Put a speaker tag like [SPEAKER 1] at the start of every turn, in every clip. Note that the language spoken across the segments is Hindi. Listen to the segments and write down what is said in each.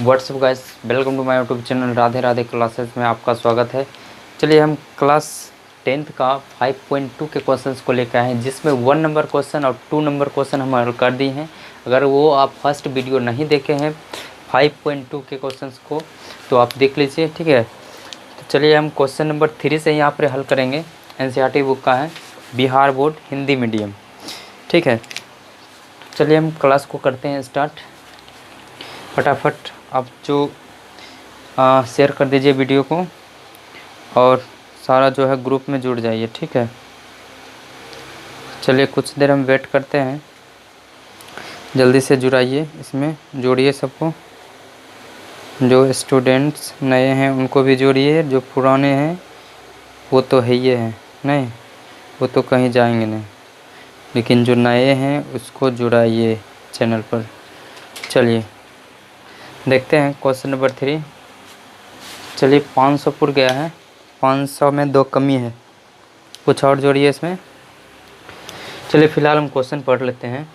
[SPEAKER 1] WhatsApp guys, welcome to my YouTube channel Radhe Radhe classes में आपका स्वागत है। चलिए हम क्लास 10th का 5.2 के क्वेश्चंस को लेकर आए हैं, जिसमें 1 नंबर क्वेश्चन और 2 नंबर क्वेश्चन हम हल कर दिए हैं। अगर वो आप फर्स्ट वीडियो नहीं देखे हैं 5.2 के क्वेश्चंस को तो आप देख लीजिए, ठीक है। तो चलिए हम क्वेश्चन नंबर 3 से यहाँ पर हल करेंगे। NCERT बुक का है, बिहार बोर्ड हिंदी मीडियम, ठीक है। चलिए हम क्लास को करते हैं स्टार्ट। फटाफट आप जो शेयर कर दीजिए वीडियो को और सारा जो है ग्रुप में जुड़ जाइए, ठीक है। चलिए कुछ देर हम वेट करते हैं, जल्दी से जुड़ाइए, इसमें जोड़िए सबको। जो स्टूडेंट्स नए हैं उनको भी जोड़िए, जो पुराने हैं वो तो है ही है, नहीं वो तो कहीं जाएंगे नहीं, लेकिन जो नए हैं उसको जुड़ाइए चैनल पर। चलिए देखते हैं क्वेश्चन नंबर 3। चलिए 500 पुर गया है, 500 में 2 कमी है, कुछ और जोड़िए इसमें। चलिए फ़िलहाल हम क्वेश्चन पढ़ लेते हैं।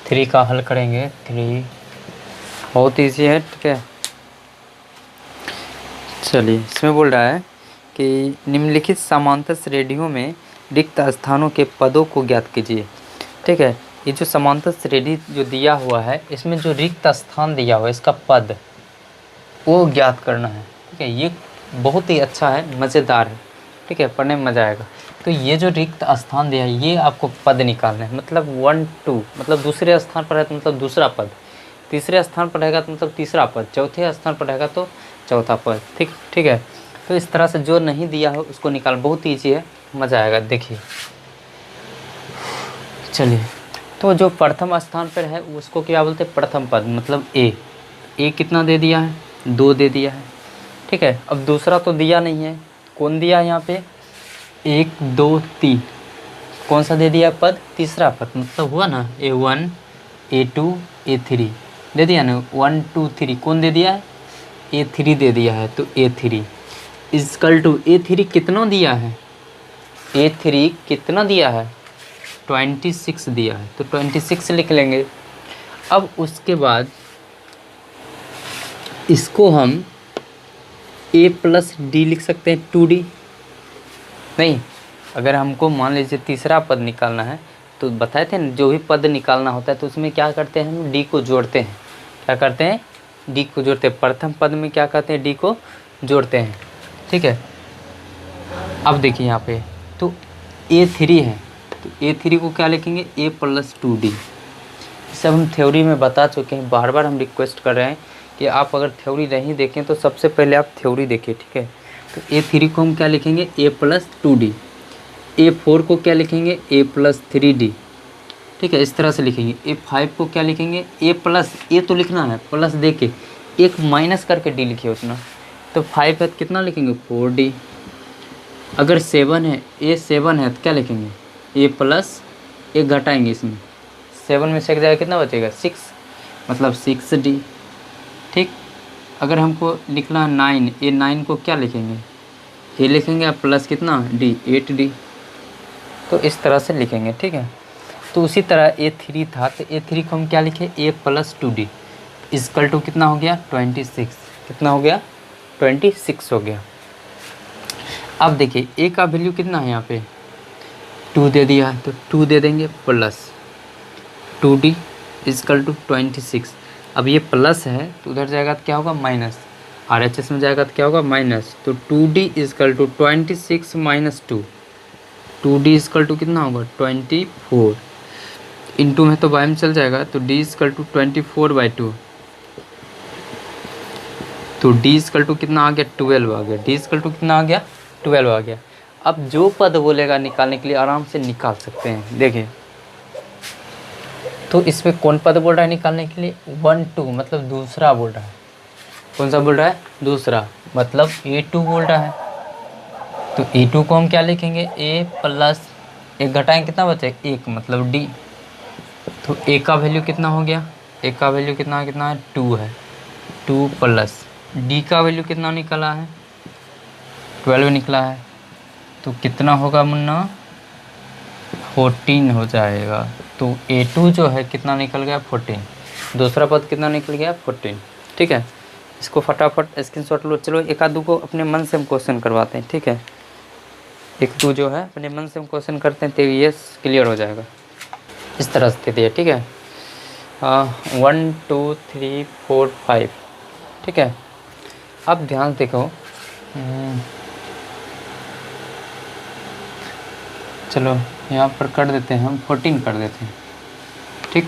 [SPEAKER 1] 3 का हल करेंगे। 3 बहुत ईजी है, ठीक है। चलिए इसमें बोल रहा है कि निम्नलिखित समांतर श्रेणियों में रिक्त स्थानों के पदों को ज्ञात कीजिए, ठीक है। ये जो समांतर श्रेणी जो दिया हुआ है, इसमें जो रिक्त स्थान दिया हुआ है इसका पद वो ज्ञात करना है, ठीक है। ये बहुत ही अच्छा है, मज़ेदार है, ठीक है, पढ़ने में मज़ा आएगा। तो ये जो रिक्त स्थान दिया है ये आपको पद निकालना है, मतलब 1 2, मतलब दूसरे स्थान पर है तो मतलब दूसरा पद, तीसरे स्थान पर रहेगा तो मतलब तीसरा पद, चौथे स्थान पर रहेगा तो चौथा पद, ठीक है। तो इस तरह से जो नहीं दिया हो उसको निकाल, बहुत ईजी है, मज़ा आएगा, देखिए। चलिए तो जो प्रथम स्थान पर है उसको क्या बोलते हैं, प्रथम पद, मतलब ए कितना दे दिया है, 2 दे दिया है, ठीक है। अब दूसरा तो दिया नहीं है, कौन दिया है यहाँ पे, 1 2 3, कौन सा दे दिया पद, तीसरा पद, मतलब हुआ ना A1 A2 A3 दे दिया ना, 1 2 3 कौन दे दिया है, A3 दे दिया है। तो A3 इजकल टू A3 कितना दिया है, A3 कितना दिया है, 26 दिया है, तो 26 लिख लेंगे। अब उसके बाद इसको हम A+D लिख सकते हैं, 2D नहीं। अगर हमको मान लीजिए तीसरा पद निकालना है तो बताए थे ना, जो भी पद निकालना होता है तो उसमें क्या करते हैं, हम D को जोड़ते हैं। क्या करते हैं, D को जोड़ते हैं। प्रथम पद में क्या करते हैं, D को जोड़ते हैं, ठीक है। अब देखिए यहाँ पे तो A3 है, तो A3 को क्या लिखेंगे, A+2D। सब हम थ्योरी में बता चुके हैं, बार बार हम रिक्वेस्ट कर रहे हैं कि आप अगर थ्योरी नहीं देखें तो सबसे पहले आप थ्योरी देखिए, ठीक है। तो A3 को हम क्या लिखेंगे, A+2D। A4 को क्या लिखेंगे, A+3D, ठीक है, इस तरह से लिखेंगे। A5 को क्या लिखेंगे, A तो लिखना है, प्लस दे के एक माइनस करके D लिखिए उतना। तो 5 है तो कितना लिखेंगे, 4D। अगर 7 है, A7 है तो क्या लिखेंगे, A+, एक घटाएंगे इसमें, 7 में से एक जाएगा कितना बचेगा, 6, मतलब 6D, ठीक। अगर हमको लिखना है 9, A9 को क्या लिखेंगे, A लिखेंगे प्लस कितना D, 8D। तो इस तरह से लिखेंगे, ठीक है। तो उसी तरह A3 था, तो A3 को हम क्या लिखे, A+2D इजकल टू कितना हो गया, 26, कितना हो गया, 26 हो गया। अब देखिए A का वैल्यू कितना है, यहाँ पे 2 दे दिया है, तो 2 दे देंगे प्लस 2D इजकल टू 26। अब ये प्लस है तो उधर जाएगा तो क्या होगा, माइनस, RHS में जाएगा तो क्या होगा, माइनस। तो 2D equal to 26 minus 2, 2D equal to कितना होगा, 24, इंटू में तो बाय में चल जाएगा, तो D इजकल टू 24/2, तो D इजकल टू कितना आ गया, 12 आ गया। D इजकल टू कितना आ गया, 12 आ गया। अब जो पद बोलेगा निकालने के लिए आराम से निकाल सकते हैं, देखिए। तो इसमें कौन पद बोल रहा है निकालने के लिए, 1 2, मतलब दूसरा बोल रहा है। कौन सा बोल रहा है, दूसरा, मतलब A2 बोल रहा है। तो A2 को हम क्या लिखेंगे, A+, एक घटाएं कितना बचे, 1, मतलब D। तो A का वैल्यू कितना हो गया, A का वैल्यू कितना है, 2 है, 2 प्लस D का वैल्यू कितना निकला है, 12 निकला है। तो कितना होगा मुन्ना, 14 हो जाएगा। तो A2 जो है कितना निकल गया, 14। दूसरा पद कितना निकल गया, 14। ठीक है, इसको फटाफट स्क्रीनशॉट लो। चलो एक आध दो को अपने मन से हम क्वेश्चन करवाते हैं, ठीक है, एक दो जो है अपने मन से हम क्वेश्चन करते हैं तो ये क्लियर हो जाएगा। इस तरह से दिए, ठीक है, 1 2 3 4 5, ठीक है। अब ध्यान से देखो, चलो यहाँ पर कर देते हैं हम 14 कर देते हैं, ठीक।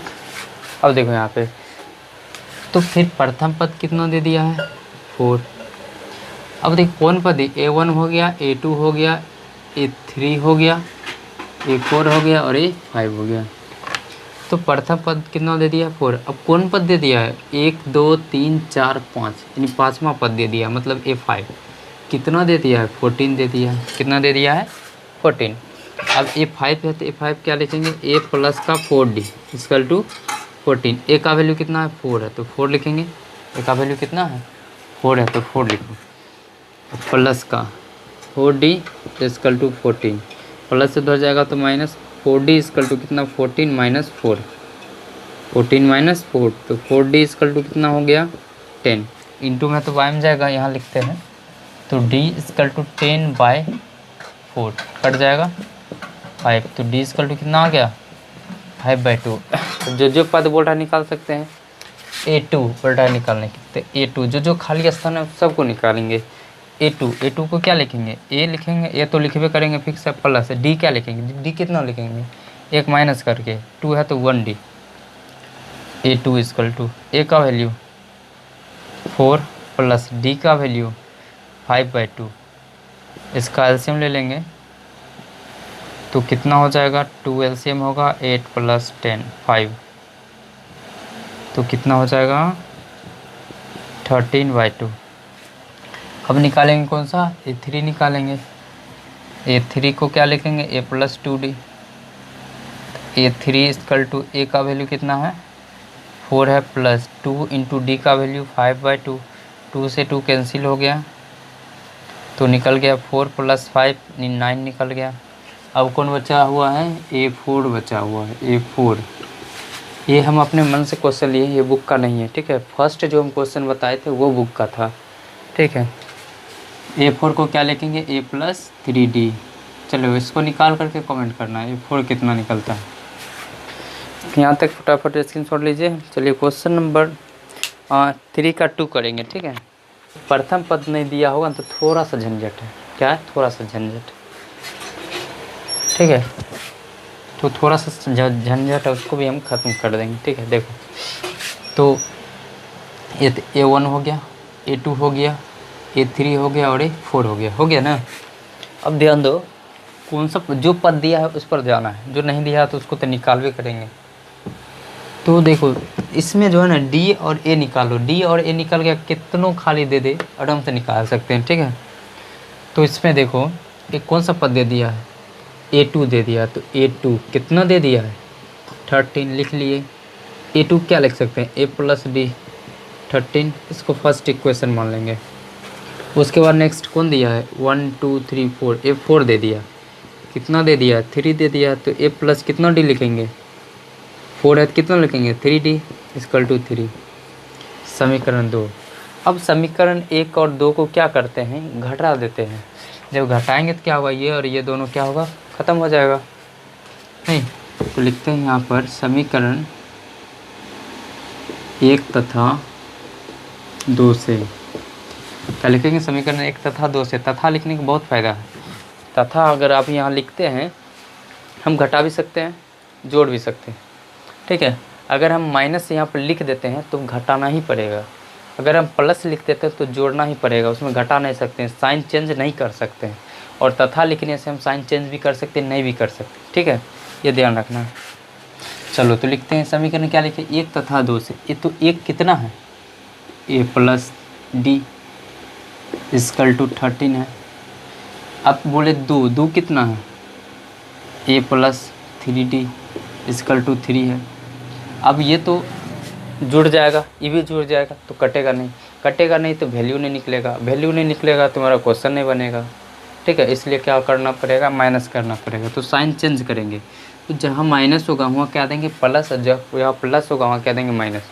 [SPEAKER 1] अब देखो यहाँ पे तो फिर प्रथम पद कितना दे दिया है 4। अब देख कौन पद है, A1 हो गया, A2 हो गया, A3 हो गया, A4 हो गया और A5 हो गया। तो प्रथम पद कितना दे दिया 4। अब कौन पद दे दिया है 1 2 3 4 5, यानी पाँचवा पद दे दिया, मतलब A5 कितना दे दिया है 14 दे दिया है। कितना दे दिया है 14। अब A5 है तो A5 क्या लिखेंगे, A प्लस का 4D इक्वल टू 14। A का वैल्यू कितना है 4 है तो 4 लिखेंगे। A का वैल्यू कितना है 4 है तो 4 लिखो, प्लस का 4D इक्वल टू 14, प्लस से उधर जाएगा तो माइनस 4D इक्वल टू कितना 14 माइनस 4, 14 माइनस 4 तो 4D इक्वल टू कितना हो गया 10। इंटू में तो वाई में जाएगा, यहाँ लिखते हैं तो D इक्वल टू 10/4 कट जाएगा 5, तो D इक्वल टू कितना आ गया 5/2। तो जो पद बोल रहा निकाल सकते हैं। A2 बोल रहा है निकालने की, तो A2 जो खाली स्थान है सबको निकालेंगे। A2 को क्या लिखेंगे, A लिखेंगे, A तो लिखबे करेंगे फिक्स है, प्लस D क्या लिखेंगे, D कितना लिखेंगे, एक माइनस करके 2 है तो 1D। A2 equal to A का वैल्यू 4 प्लस D का वैल्यू 5/2, इसका एलसीएम ले लेंगे तो कितना हो जाएगा, 2 एलसीएम होगा 8 प्लस 10 5, तो कितना हो जाएगा 13/2। अब निकालेंगे कौन सा, A3 निकालेंगे। A3 को क्या लिखेंगे, A plus 2D। A3 equal to A का वैल्यू कितना है 4 है, प्लस 2 इंटू D का वैल्यू 5/2, 2 से 2 कैंसिल हो गया तो निकल गया 4 प्लस 5 9 निकल गया। अब कौन बचा हुआ है, A4 बचा हुआ है, A4। ये हम अपने मन से क्वेश्चन लिए, ये बुक का नहीं है, ठीक है। फर्स्ट जो हम क्वेश्चन बताए थे वो बुक का था, ठीक है। A4 को क्या लिखेंगे, A प्लस 3D। चलो इसको निकाल करके कमेंट करना है A4 कितना निकलता है। यहाँ तक फटाफट स्क्रीनशॉट लीजिए। चलिए क्वेश्चन नंबर 3 का 2 करेंगे, ठीक है। प्रथम पद नहीं दिया होगा तो थोड़ा सा झंझट है, क्या है, थोड़ा सा झंझट, ठीक है। तो थोड़ा सा झंझट है, उसको भी हम ख़त्म कर देंगे, ठीक है। देखो तो A1 हो गया, A2 हो गया, A3 हो गया और A4 हो गया ना। अब ध्यान दो कौन सा जो पद दिया है उस पर जाना है, जो नहीं दिया है तो उसको तो निकाल भी करेंगे। तो देखो इसमें जो है ना D और A निकालो, D और A निकल गया, कितनों खाली दे दे आराम से निकाल सकते हैं, ठीक है। तो इसमें देखो एक कौन सा पद दे दिया है, A2 दे दिया, तो A2 कितना दे दिया है 13 लिख लिए। A2 क्या लिख सकते हैं, A प्लस D 13, इसको फर्स्ट इक्वेशन मान लेंगे। उसके बाद नेक्स्ट कौन दिया है 1 2 3 4, A4 दे दिया, कितना दे दिया 3 दे दिया, तो A प्लस कितना D लिखेंगे 4 है तो कितना लिखेंगे 3D इक्वल टू 3। समीकरण 2। अब समीकरण 1 और 2 को क्या करते हैं, घटा देते हैं। जब घटाएंगे तो क्या होगा, ये और ये दोनों क्या होगा, ख़त्म हो जाएगा नहीं। तो लिखते हैं यहाँ पर समीकरण 1 तथा 2 से, क्या लिखेंगे, समीकरण 1 तथा 2 से। तथा लिखने का बहुत फ़ायदा है। तथा अगर आप यहाँ लिखते हैं, हम घटा भी सकते हैं जोड़ भी सकते हैं, ठीक है। अगर हम माइनस यहाँ पर लिख देते हैं तो घटाना ही पड़ेगा, अगर हम प्लस लिख देते हैं तो जोड़ना ही पड़ेगा, उसमें घटा नहीं सकते हैं, साइन चेंज नहीं कर सकते हैं। और तथा लिखने से हम साइन चेंज भी कर सकते हैं, नहीं भी कर सकते, ठीक है, ये ध्यान रखना है। चलो तो लिखते हैं समीकरण क्या लिखे, 1 तथा 2 से। ये तो 1 कितना है, A plus D equal to 13 है। अब बोले 2 कितना है, A plus 3D equal to 3 है। अब ये तो जुड़ जाएगा, ये भी जुड़ जाएगा तो कटेगा नहीं तो वैल्यू नहीं निकलेगा तो हमारा क्वेश्चन नहीं बनेगा, ठीक है। इसलिए क्या करना पड़ेगा, माइनस करना पड़ेगा। तो साइन चेंज करेंगे, तो जहाँ माइनस होगा वहाँ क्या देंगे प्लस, और जहाँ प्लस होगा वहाँ क्या देंगे माइनस।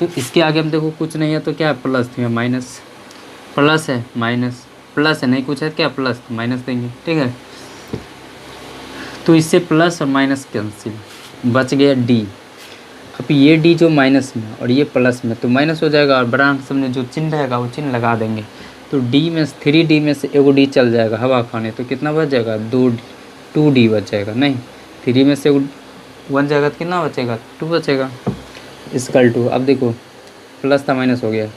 [SPEAKER 1] तो इसके आगे हम देखो कुछ नहीं है तो क्या है, प्लस तो माइनस, प्लस है माइनस, प्लस है नहीं कुछ है क्या, प्लस तो माइनस देंगे, ठीक है। तो इससे प्लस और माइनस कैंसिल, बच गया डी। अब ये डी जो माइनस में और ये प्लस में तो माइनस हो जाएगा, और बड़ा सामने जो चिन्ह रहेगा वो चिन्ह लगा देंगे। तो डी में 3D में से एगो डी चल जाएगा हवा खाने, तो कितना बच जाएगा, 2D बच जाएगा। नहीं 3 में से 1 जाएगा तो कितना बचेगा, 2 बचेगा। इसकल टू, अब देखो प्लस था माइनस हो गया,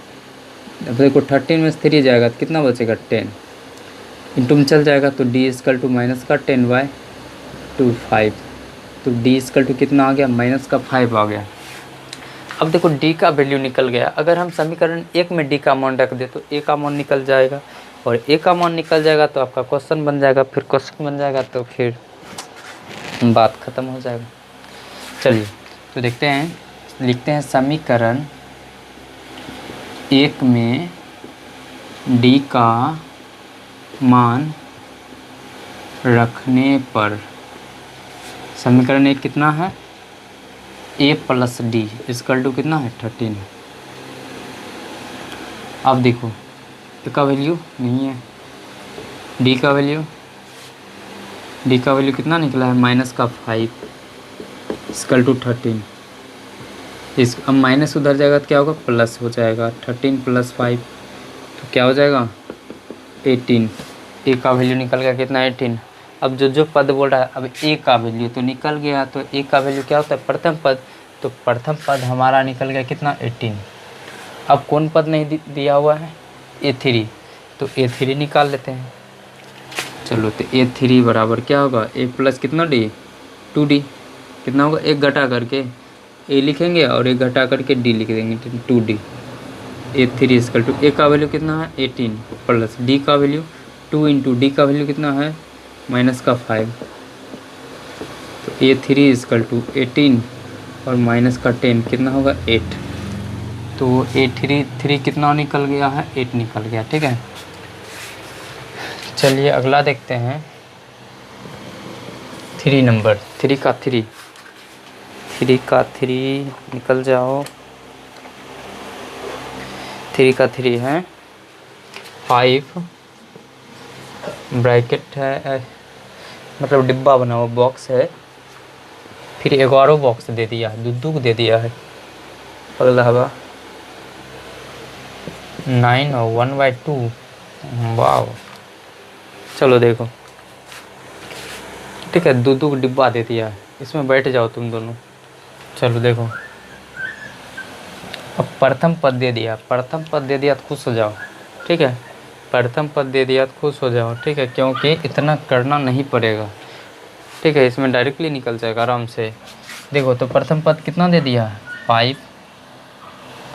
[SPEAKER 1] अब देखो 13 में से 3 जाएगा तो कितना बचेगा, 10 इंटू में चल जाएगा। तो डी इसकल टू माइनस का 10/2 5। तो डी इसकल टू कितना आ गया, माइनस का 5 आ गया। अब देखो डी का वैल्यू निकल गया। अगर हम समीकरण 1 में डी का मान रख दे तो ए का मान निकल जाएगा, और ए का मान निकल जाएगा तो आपका क्वेश्चन बन जाएगा, फिर क्वेश्चन बन जाएगा तो फिर बात ख़त्म हो जाएगा। चलिए तो देखते हैं, लिखते हैं समीकरण 1 में डी का मान रखने पर समीकरण 1 कितना है, ए प्लस डी इसकल टू कितना है, 13। अब देखो ए का वैल्यू नहीं है, डी का वैल्यू कितना निकला है, माइनस का 5 इसकल टू 13। इस अब माइनस उधर जाएगा तो क्या होगा, प्लस हो जाएगा, 13 + 5 तो क्या हो जाएगा, 18। ए का वैल्यू निकल गया कितना, 18। अब जो पद बोल रहा है, अब ए का वैल्यू तो निकल गया, तो ए का वैल्यू क्या होता है, प्रथम पद। तो प्रथम पद हमारा निकल गया कितना, 18। अब कौन पद नहीं दिया हुआ है, A3, तो A3 निकाल लेते हैं। चलो तो A3 बराबर क्या होगा, ए प्लस कितना डी, 2D कितना होगा, एक घटा करके ए लिखेंगे और एक घटा करके डी लिख देंगे, 2D। A3 इसकल टू ए का वैल्यू कितना है, 18 प्लस डी का वैल्यू 2 इंटू डी का वैल्यू कितना है, माइनस का 5। तो A3 इसकल टू 18 और माइनस का 10 कितना होगा, 8। तो A3 कितना निकल गया है, 8 निकल गया, ठीक है। चलिए अगला देखते हैं, 3 नंबर, 3 का 3 निकल जाओ। 3 का 3 है 5 ब्रैकेट है, मतलब डिब्बा बना हुआ बॉक्स है, फिर 11 बॉक्स दे दिया है, दूध दे दिया है। अगला हवा 9 और 1/2। वाह, चलो देखो ठीक है, दूध डिब्बा दे दिया है, इसमें बैठ जाओ तुम दोनों। चलो देखो, अब प्रथम पद दे दिया तो खुश हो जाओ, ठीक है। प्रथम पद दे दिया तो खुश हो जाओ, ठीक है, क्योंकि इतना करना नहीं पड़ेगा, ठीक है, इसमें डायरेक्टली निकल जाएगा आराम से। देखो तो प्रथम पद कितना दे दिया है, 5।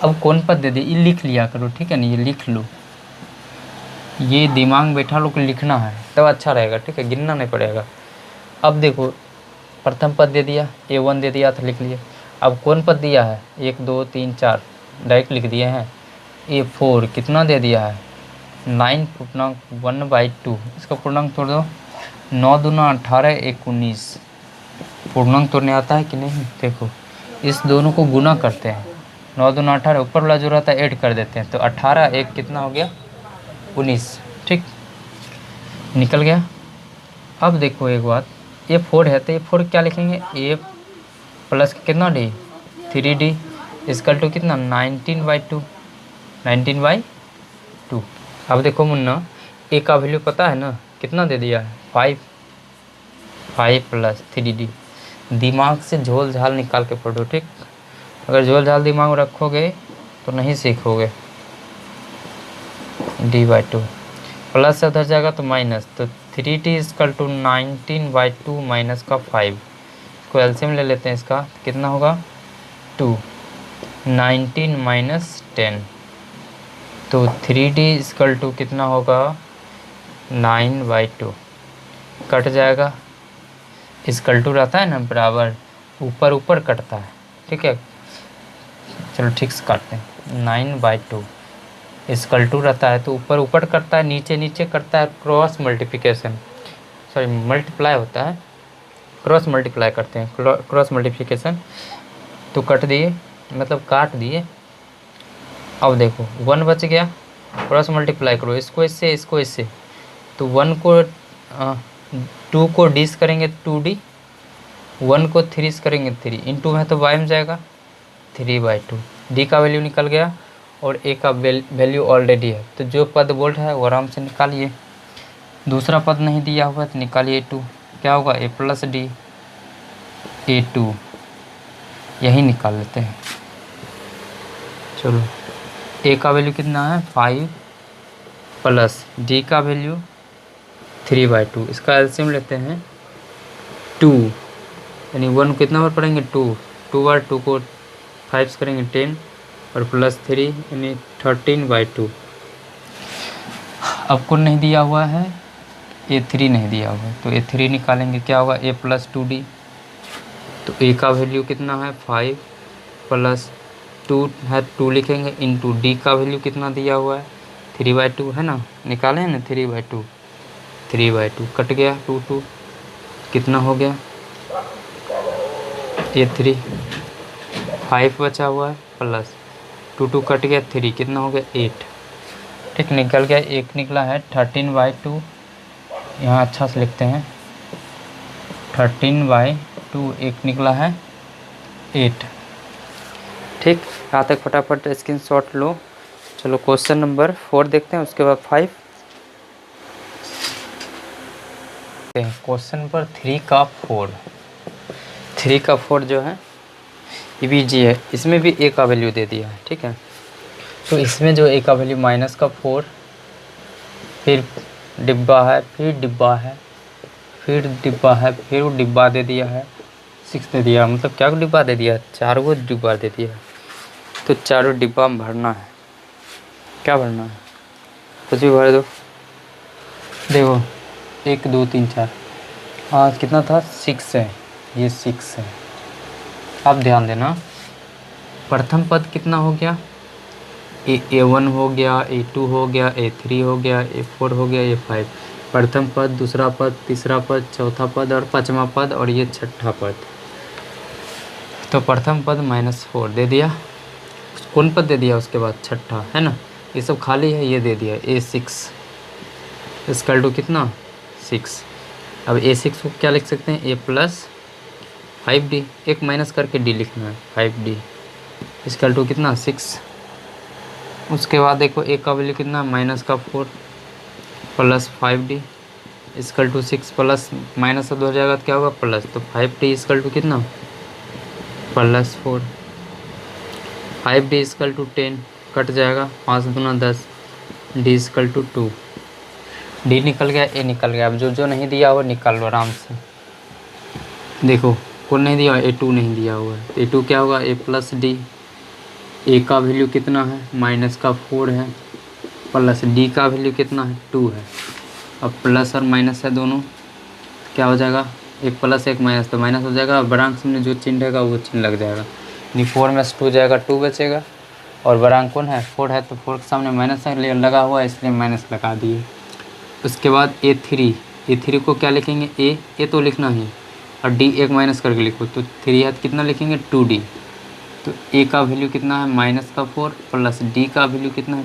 [SPEAKER 1] अब कौन पद दे दिया, ये लिख लिया करो, ठीक है ना, ये लिख लो, ये दिमाग में बैठा लो कि लिखना है तब अच्छा रहेगा, ठीक है, गिनना नहीं पड़ेगा। अब देखो प्रथम पद दे दिया, A1 दे दिया तो लिख लिया। अब कौन पद दिया है, 1 2 3 4 डायरेक्ट लिख दिए हैं। A4 कितना दे दिया है, 9 पूर्णांक 1/2, इसका पूर्णांक तोड़ दो, 9 दूना 18 1 19। पूर्णांक तोड़ने आता है कि नहीं, देखो इस दोनों को गुना करते हैं, 9 दूना 18, ऊपर वाला जो रहता है ऐड कर देते हैं, तो 18 1 कितना हो गया, 19, ठीक, निकल गया। अब देखो एक बात, A4 है तो A4 क्या लिखेंगे, A प्लस कितना डी, 3D इसकल टू कितना, 19/2। अब देखो मुन्ना, ए का वैल्यू पता है ना, कितना दे दिया है, 5 + 3D। दिमाग से झोल झाल निकाल के पढ़ो, ठीक, अगर झोल झाल दिमाग में रखोगे तो नहीं सीखोगे। D/2 प्लस से उधर जाएगा तो माइनस, तो 3D इसकल टू 19/2 माइनस का 5। इसको एलसीएम ले लेते हैं, इसका कितना होगा, 2, 19 - 10, तो 3D इसकल टू कितना होगा, 9/2, कट जाएगा, इसकल टू रहता है ना बराबर, ऊपर ऊपर कटता है, ठीक है, चलो ठीक से काटते हैं, 9/2 इसकल टू रहता है तो ऊपर ऊपर करता है, नीचे नीचे करता है, क्रॉस मल्टीप्लिकेशन, सॉरी मल्टीप्लाई होता है, क्रॉस मल्टीप्लाई करते हैं, क्रॉस मल्टीप्लिकेशन। तो कट दिए, मतलब काट दिए, अब देखो 1 बच गया, क्रॉस मल्टीप्लाई करो, इसको इससे इसको इससे, तो 1 को 2 को डी से करेंगे 2d, 1 को 3 से करेंगे 3, इंटू में तो y में जाएगा 3/2, डी का वैल्यू निकल गया और ए का वैल्यू ऑलरेडी है, तो जो पद बोल रहा है वो आराम से निकालिए। दूसरा पद नहीं दिया हुआ तो निकालिए A2, क्या होगा a प्लस डी A2, यही निकाल लेते हैं। चलो ए का वैल्यू कितना है 5 प्लस डी का वैल्यू 3/2, इसका एलसीएम लेते हैं 2, यानी 1 कितना बार पढ़ेंगे 2, 2 बार 2 को 5 से करेंगे 10 और प्लस 3 यानी 13/2। अब कौन नहीं दिया हुआ है, A3 नहीं दिया हुआ है, तो A3 निकालेंगे, क्या होगा a प्लस 2d, तो a का वैल्यू कितना है 5 प्लस 2 है 2 लिखेंगे, इंटू डी का वैल्यू कितना दिया हुआ है 3/2 है ना, निकाले हैं ना 3/2, 3/2 कट गया 2 2, कितना हो गया A3, 5 बचा हुआ है प्लस 2 2 कट गया 3, कितना हो गया 8, ठीक निकल गया, एक निकला है 13/2, यहाँ अच्छा से लिखते हैं 13/2, एक निकला है 8, ठीक। यहाँ तक फटाफट स्क्रीनशॉट लो। चलो क्वेश्चन नंबर 4 देखते हैं, उसके बाद 5। क्वेश्चन नंबर 3 का 4 जो है ये भी जी है, इसमें भी ए का वैल्यू दे दिया है, ठीक है। तो इसमें जो ए का वैल्यू -4, फिर डिब्बा है, फिर डिब्बा है, फिर डिब्बा है, फिर वो डिब्बा दे दिया है, 6 दे दिया, मतलब क्या डिब्बा दे दिया, 4 गो डिब्बा दे दिया है। तो चारों डिब्बा में भरना है, क्या भरना है, कुछ भी भर दो। देखो 1 2 3 4, हाँ कितना था 6 है, ये 6 है। अब ध्यान देना, प्रथम पद कितना हो गया, A1 हो गया, A2 हो गया, A3 हो गया, A4 हो गया, A5, प्रथम पद, दूसरा पद, तीसरा पद, चौथा पद और पाँचवा पद, और ये छठा पद। तो प्रथम पद -4 दे दिया, कौन पद दे दिया उसके बाद छठा, है ना, ये सब खाली है, ये दे दिया A6 इसकल टू कितना 6। अब A6 को क्या लिख सकते हैं, a प्लस 5d, एक माइनस करके d लिखना है, 5d इसकल टू कितना 6। उसके बाद देखो a का वैल्यू कितना -4 plus 5d equal to 6, plus minus से 2 हो जाएगा तो क्या होगा प्लस, तो 5d इसकल टू कितना plus 4, 5d equal to 10 cut जाएगा, 5 दूना 10, d इसकल टू 2, d निकल गया, a निकल गया। अब जो नहीं दिया हुआ निकाल लो आराम से। देखो कौन नहीं दिया, A2 नहीं दिया हुआ है, तो A2 क्या होगा a प्लस डी, a का वैल्यू कितना है -4 है, प्लस d का वैल्यू कितना है 2 है। अब प्लस और माइनस है दोनों, क्या हो जाएगा, एक प्लस एक माइनस, तो माइनस हो जाएगा, बरांक में जो चिन्ह रहेगा वो चिन्ह लग जाएगा, यानी 4 में से 2 जाएगा, 2 बचेगा, और बरांक कौन है 4 है, तो 4 के सामने माइनस लगा हुआ है इसलिए माइनस लगा दिए। उसके बाद A3 को क्या लिखेंगे, a तो लिखना ही, और d एक माइनस करके लिखो, तो 3 है कितना लिखेंगे 2d, तो a का वैल्यू कितना है -4 प्लस d का वैल्यू कितना है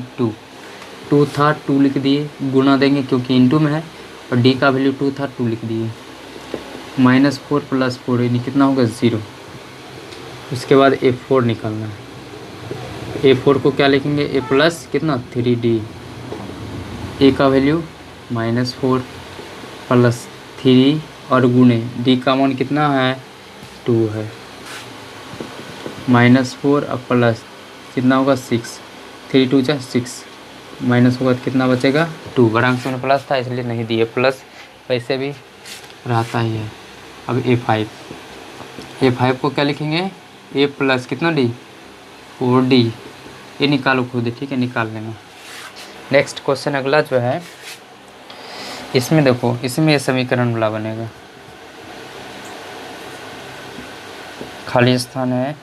[SPEAKER 1] 2 था 2 लिख दिए, गुना देंगे क्योंकि इंटू में है, और d का वैल्यू 2 था 2 लिख दिए, -4 प्लस 4 यानी कितना होगा 0। उसके बाद A4 निकालना है, A4 को क्या लिखेंगे, a प्लस कितना 3d, a का वैल्यू -4 प्लस 3 और गुणे d का मान कितना है 2 है, -4 और प्लस कितना होगा 6, 3 2 जा 6, माइनस होगा तो कितना बचेगा 2, बरांक में प्लस था इसलिए नहीं दिए, प्लस वैसे भी रहता ही है। अब A5 को क्या लिखेंगे, a प्लस कितना d 4d, ये निकालो खुद, ठीक है निकाल लेना। नेक्स्ट क्वेश्चन अगला जो है, इसमें देखो, इसमें ये समीकरण वाला बनेगा, खाली स्थान है,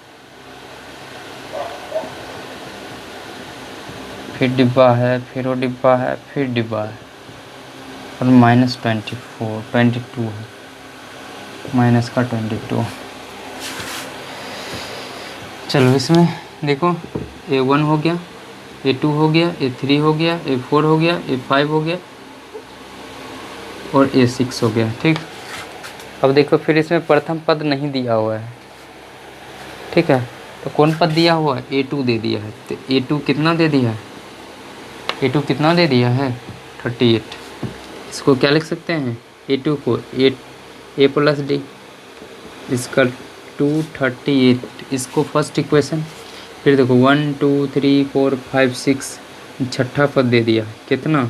[SPEAKER 1] फिर डिब्बा है, फिर वो डिब्बा है, फिर डिब्बा है, और -22 है, माइनस का 22। चलो इसमें देखो A1 हो गया, A2 हो गया, A3 हो गया, A4 हो गया, A5 हो गया और A6 हो गया। ठीक, अब देखो फिर इसमें प्रथम पद नहीं दिया हुआ है, ठीक है, तो कौन पद दिया हुआ है? A2 दे दिया है। तो A2 कितना दे दिया है? A2 कितना दे दिया है? 38। इसको क्या लिख सकते हैं? A2 को A प्लस डी इसका 238, इसको फर्स्ट इक्वेशन। फिर देखो 1 2 3 4 5 6, छठा पद दे दिया कितना?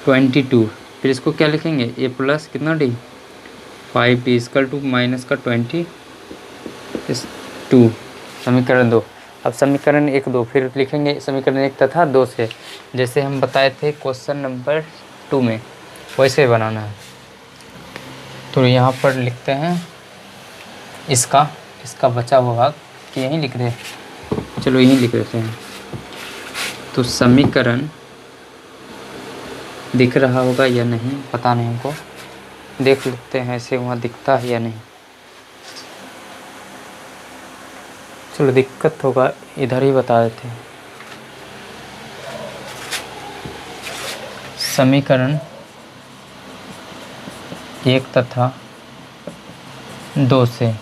[SPEAKER 1] 22। फिर इसको क्या लिखेंगे? A प्लस कितना D 5D equal to minus का 22, समीकरण 2। अब समीकरण 1 2 फिर लिखेंगे समीकरण 1 तथा 2 से, जैसे हम बताए थे क्वेश्चन नंबर 2 में, वैसे बनाना है। तो यहाँ पर लिखते हैं इसका बचा हुआ भाग कि यहीं लिख दे, चलो यहीं लिख देते हैं। तो समीकरण दिख रहा होगा या नहीं पता नहीं, हमको देख लेते हैं ऐसे वहाँ दिखता है या नहीं। चलो दिक्कत होगा, इधर ही बता देते हैं। समीकरण 1 तथा 2 से,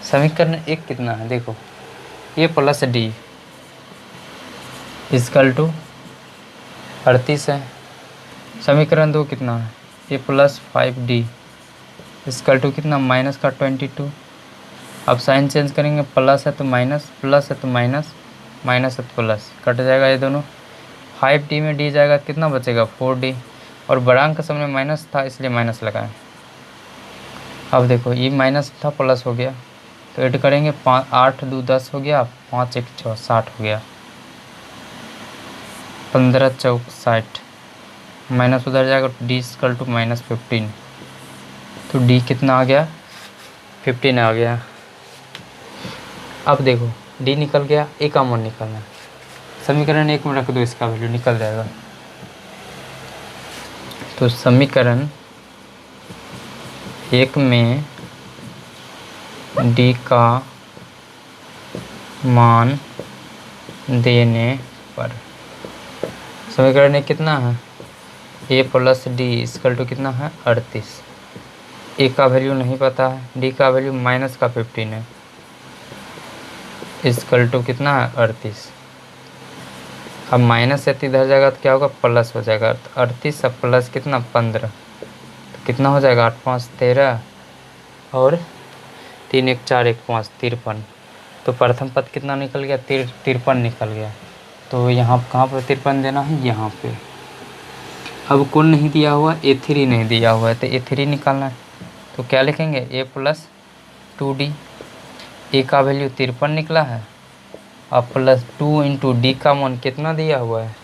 [SPEAKER 1] समीकरण 1 कितना है? देखो A plus D equal to 38 है। समीकरण 2 कितना है? A plus 5D equal to कितना? माइनस का 22। अब साइन चेंज करेंगे, प्लस है तो माइनस, प्लस है तो माइनस, माइनस है तो प्लस, कट जाएगा ये दोनों। 5D में D जाएगा, कितना बचेगा? 4D, और बढ़ांक के सामने माइनस था इसलिए माइनस लगाएं। अब देखो ये माइनस था प्लस हो गया, तो ऐड करेंगे 8 2 10 हो गया, 5 1 6 60 हो गया, 15 चौक 60, माइनस उधर जाएगा, D इक्वल टू माइनस 15। तो D कितना आ गया? 15 आ गया। अब देखो D निकल गया, A का मान निकलना है। समीकरण 1 में रख दो, इसका वैल्यू निकल जाएगा। तो समीकरण 1 में D का मान देने पर, समीकरण 1 कितना है? A plus D equal to कितना है? 38। A का वैल्यू नहीं पता है, D का वैल्यू माइनस का 15 है, इक्वल टू कितना है? 38। अब माइनस से इधर जाएगा तो क्या होगा? प्लस हो जाएगा। तो 38 अब प्लस कितना? 15, तो कितना हो जाएगा? 8 5 13 और 3 1 4 1 5 53। तो प्रथम पद कितना निकल गया? 53 निकल गया। तो यहाँ कहाँ पर 53 देना है? यहाँ पे। अब कौन नहीं दिया हुआ? A3 नहीं दिया हुआ है, तो A3 निकालना है। तो क्या लिखेंगे? A प्लस 2D, A का वैल्यू 53 निकला है, अब प्लस 2 इंटू डी का मान कितना दिया हुआ है?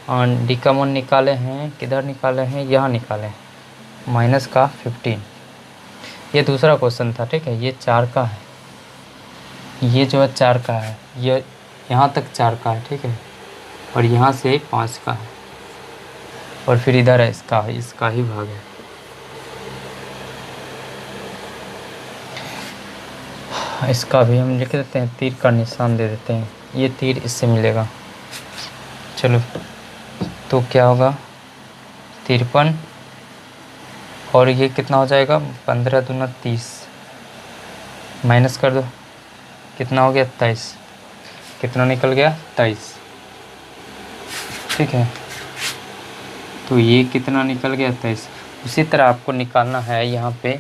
[SPEAKER 1] और डी का मान निकाले हैं, किधर निकाले हैं? यहाँ निकाले हैं, माइनस का 15। ये दूसरा क्वेश्चन था, ठीक है। ये 4 का है, ये जो है 4 का है, ये यहाँ तक 4 का है, ठीक है, और यहाँ से 5 का है, और फिर इधर है इसका ही भाग है। इसका भी हम लिख देते हैं, तीर का निशान दे देते हैं, ये तीर इससे मिलेगा। चलो तो क्या होगा? 53 और ये कितना हो जाएगा? 15 दूना 30, माइनस कर दो, कितना हो गया? 23। कितना निकल गया? 23, ठीक है। तो ये कितना निकल गया? 23। उसी तरह आपको निकालना है, यहाँ पे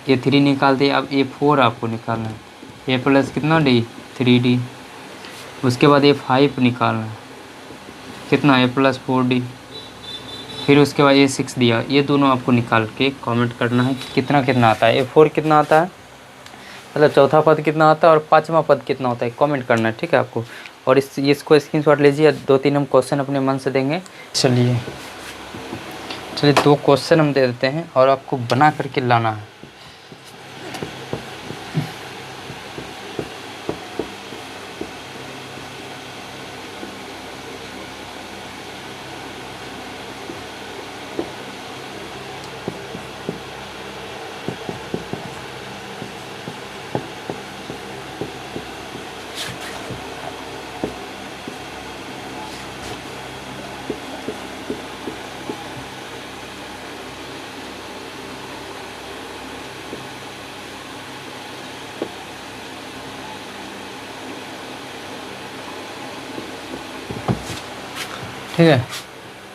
[SPEAKER 1] A3 निकाल दिए, अब A4 आपको निकालना है। A प्लस कितना D? 3D। उसके बाद A5 निकालना है, कितना? A plus 4D। फिर उसके बाद A6 दिया, ये दोनों आपको निकाल के कमेंट करना है कि कितना कितना आता है। A4 कितना आता है, मतलब चौथा पद कितना आता है, और पाँचवा पद कितना होता है, कमेंट करना है, ठीक है आपको। और इसको स्क्रीनशॉट लीजिए, 2-3 हम क्वेश्चन अपने मन से देंगे। चलिए 2 क्वेश्चन हम दे देते हैं और आपको बना करके लाना है। ठीक है,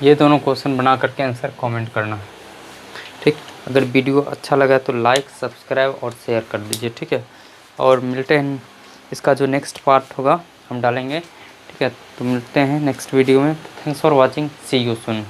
[SPEAKER 1] ये दोनों क्वेश्चन बना करके आंसर कमेंट करना है। ठीक, अगर वीडियो अच्छा लगा तो लाइक, सब्सक्राइब और शेयर कर दीजिए। ठीक है, और मिलते हैं, इसका जो नेक्स्ट पार्ट होगा हम डालेंगे। ठीक है, तो मिलते हैं नेक्स्ट वीडियो में। Thanks for watching, see you soon.